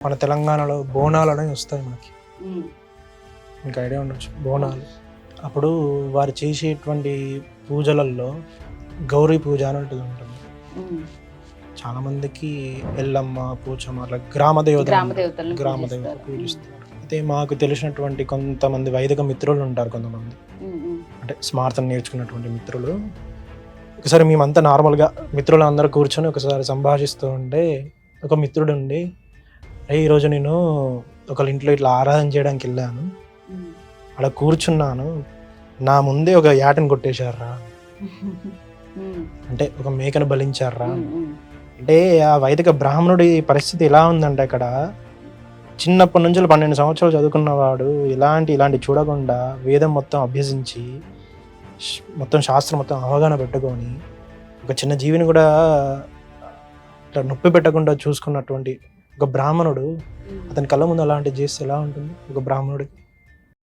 మన తెలంగాణలో బోనాలు అనేవి వస్తాయి మనకి. ఉమ్, మీకు ఐడియా ఉండొచ్చు బోనాలు. అప్పుడు వారు చేసేటువంటి పూజలలో గౌరీ పూజ అని ఉంటుంది. ఉమ్. చాలామందికి ఎల్లమ్మ, పోచమ్మ అట్లా గ్రామ దేవతలు గ్రామదేవతలను పూజిస్తారు. పూజిస్తారు. అయితే మాకు తెలిసినటువంటి కొంతమంది వైదిక మిత్రులు ఉంటారు. కొంతమంది అంటే స్మార్థం నేర్చుకున్నటువంటి మిత్రులు. ఒకసారి మేమంతా నార్మల్గా మిత్రులు అందరూ కూర్చొని ఒకసారి సంభాషిస్తూ ఉంటే ఒక మిత్రుడు ఉండి, ఈరోజు నేను ఒకళ్ళ ఇంట్లో ఇట్లా ఆరాధన చేయడానికి వెళ్ళాను, అక్కడ కూర్చున్నాను, నా ముందే ఒక యాటను కొట్టేశారా, అంటే ఒక మేకను బలించారా. అంటే ఆ వైదిక బ్రాహ్మణుడి పరిస్థితి ఎలా ఉందంటే, అక్కడ చిన్నప్పటి నుంచి 12 సంవత్సరాలు చదువుకున్నవాడు ఇలాంటి చూడకుండా వేదం మొత్తం అభ్యసించి మొత్తం శాస్త్రం మొత్తం అవగాహన పెట్టుకొని ఒక చిన్న జీవిని కూడా ఇట్లా నొప్పి పెట్టకుండా చూసుకున్నటువంటి ఒక బ్రాహ్మణుడు అతని కళ్ళ ముందు అలాంటివి చేస్తే ఎలా ఉంటుంది ఒక బ్రాహ్మణుడికి?